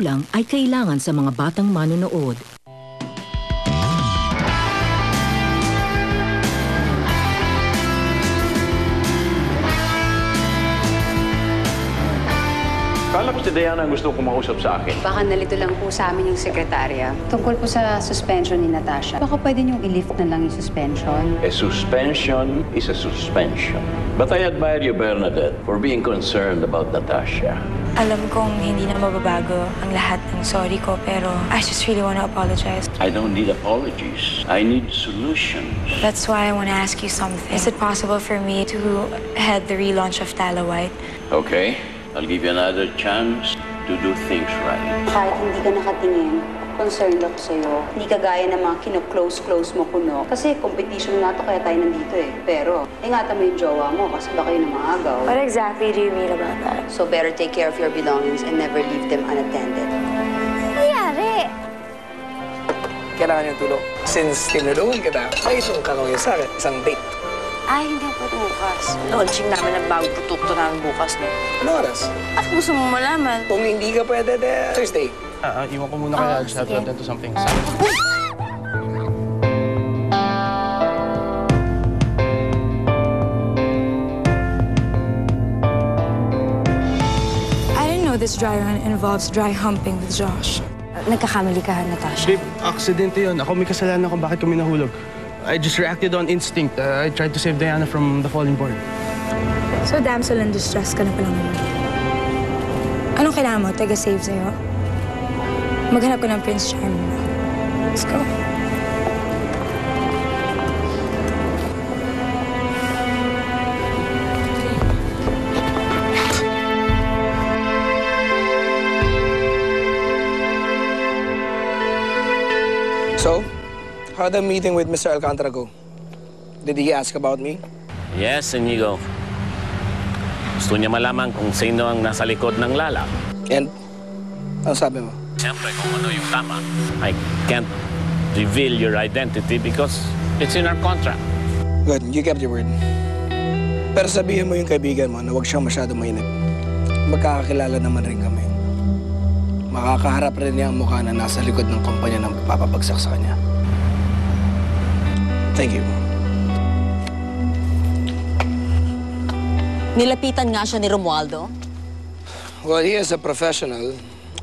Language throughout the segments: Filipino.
lang ay kailangan sa mga batang manonood. Kala ko si Diana ang gusto kong mausap sa akin. Baka nalito lang po sa amin yung sekretarya. Tungkol po sa suspension ni Natasha. Baka pwede niyong i-lift na lang yung suspension. A suspension is a suspension. But I admire you, Bernadette, for being concerned about Natasha. Alam kong hindi na mababago ang lahat ng sorry ko, pero I just really want to apologize. I don't need apologies. I need solutions. That's why I want to ask you something. Is it possible for me to head the relaunch of Tala White? Okay, I'll give you another chance to do things right. Kahit hindi ka nakatingin, concerned ako sa'yo. Hindi ka gaya ng mga kino-close mo kuno. Kasi competition na to kaya tayo nandito eh. Pero, ingatan mo yung jowa mo kasi baka yun ang maagaw. What exactly do you mean about that? So better take care of your belongings and never leave them unattended. Nangyari? Kailangan yung tulong. Since tinulungan kita, may isang kakawin sa akin, isang date. Ay, hindi ako bukas. Launching namin ang bagong produkto namin bukas, no? Ano oras? At gusto mo malaman? Kung hindi ka pwede, Thursday. Iwan ko muna kaya. I just have to attend to something. I didn't know this dry run involves dry humping with Josh. Nagkakamali ka, Natasha. Babe, aksidente yun. Ako may kasalanan kung bakit kami nahulog. I just reacted on instinct. I tried to save Diana from the falling board. So, damsel in distress ka na pala ngayon. Anong kailangan mo? Taga-save sa'yo? Maghanap ko ng Prince Charming na. Let's go. So, how'd the meeting with Mr. Alcantara go? Did he ask about me? Yes, Inigo. Gusto niya malaman kung sino ang nasa likod ng Lala. And, ano sabi mo? Siyempre, kung ano yung tama. I can't reveal your identity because it's in our contract. Good, you kept your word. Pero sabihin mo yung kaibigan mo na huwag siyang masyadong mainip. Magkakakilala naman rin kami. Makakaharap rin niya ang mukha na nasa likod ng kumpanya na magpapabagsak sa kanya. Thank you. Nilapitan nga siya ni Romualdo. Well, he is a professional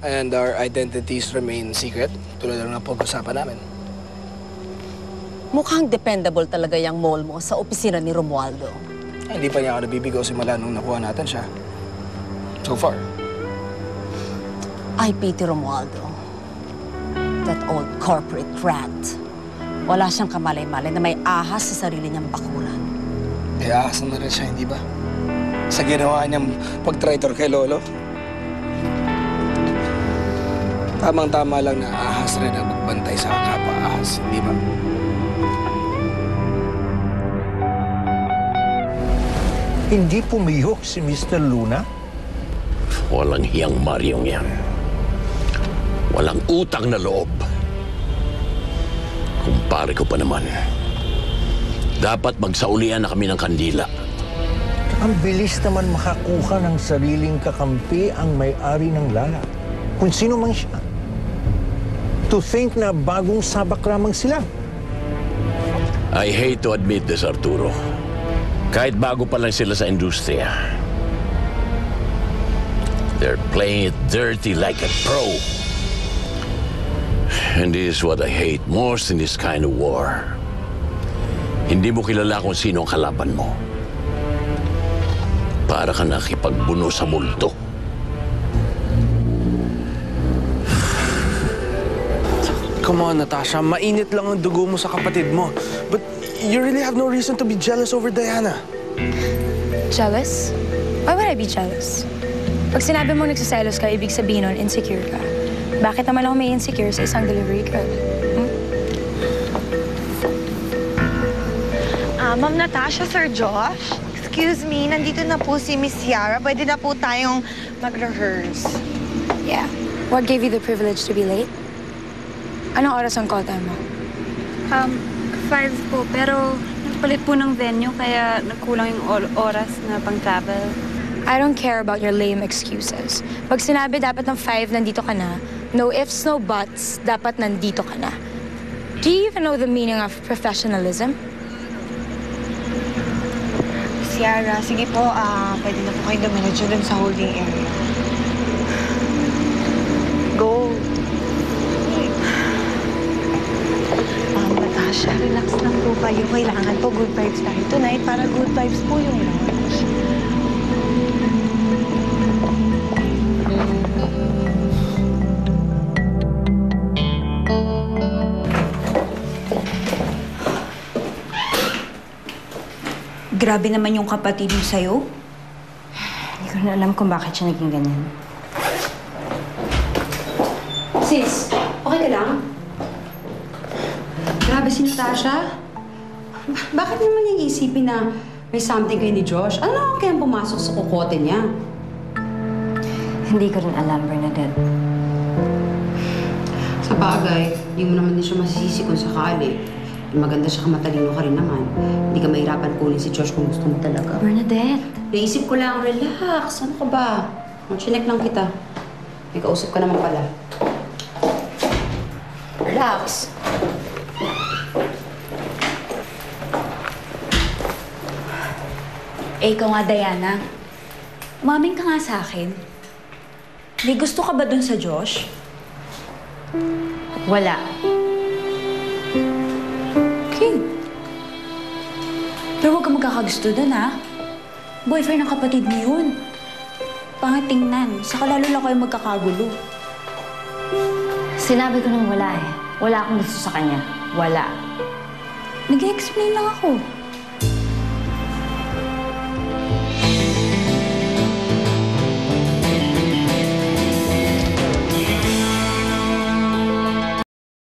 and our identities remain secret, tulad ng napag-usapan namin. Mukhang dependable talaga yung mall mo sa opisina ni Romualdo. Ay, hindi pa niya ako nabibigaw simula nung nakuha natin siya. So far. I pity Romualdo. That old corporate rat. Wala siyang kamalay-malay na may ahas sa sarili niyang bakuran. Eh, ahas na rin siya, hindi ba? Sa ginawa niyang pag-traitor kay Lolo. Tamang-tama lang na ahas rin ang magbantay sa kapwa-ahas, hindi ba? Hindi pumihok si Mr. Luna? Walang hiyang Maryong yan. Walang utang na loob. Kumpare ko pa naman. Dapat magsaulian na kami ng kandila. Ang bilis naman makakuha ng sariling kakampi ang may-ari ng Lala. Kung sino man siya. To think na bagong sabak lamang sila. I hate to admit this, Arturo. Kahit bago pa lang sila sa industriya. They're playing it dirty like a pro. And this is what I hate most in this kind of war. Hindi mo kilala kung sino ang kalaban mo. Para ka nakipagbuno sa multo. Come on, Natasha. Mainit lang ang dugo mo sa kapatid mo. But you really have no reason to be jealous over Diana. Jealous? Why would I be jealous? Pag sinabi mo nagsiselos ka, ibig sabihin nun, insecure ka. Bakit naman ako may insecure sa isang delivery girl? Ma'am Natasha, Sir Josh? Excuse me, nandito na po si Miss Yara. Pwede na po tayong mag-rehearse. Yeah. What gave you the privilege to be late? Anong oras ang call time mo? 5 po, pero nagpalit po ng venue kaya nagkulang yung oras na pang-travel. I don't care about your lame excuses. Pag sinabi dapat ng 5, nandito ka na. No ifs, no buts, dapat nandito ka na. Do you even know the meaning of professionalism? Ciara, sige po, pwede na po kayo dumiretso dun sa holding area. Go. Natasha, relax lang po kayo. Kailangan po good vibes tayo tonight para good vibes po yung lunch. Grabe naman yung kapatid mo sa'yo. Hindi ko na alam kung bakit siya naging ganyan. Sis, okay ka lang? Grabe si Natasha. Bakit naman niya isipin na may something kayo ni Josh? Ano naman kayang pumasok sa kukote niya? Hindi ko rin alam, Bernadette. Sa bagay, hindi mo naman din siya masisisi kung sakali. Maganda siya, matalino ka rin naman. Hindi ka mahirapan kunin si Josh kung gusto mo talaga. Bernadette! Naisip ko lang, relax. Ano ka ba? Chinek lang kita. May kausap ka naman pala. Relax. Ikaw nga, Diana. Umaming ka nga sa akin. May gusto ka ba dun sa Josh? Wala. Pero huwag ka magkakagusto dun, ha? Boyfriend ng kapatid mo yun. Pangit tingnan. Saka lalo lang kayo magkakagulo. Sinabi ko nang wala eh. Wala akong gusto sa kanya. Wala. Nag-explain lang ako.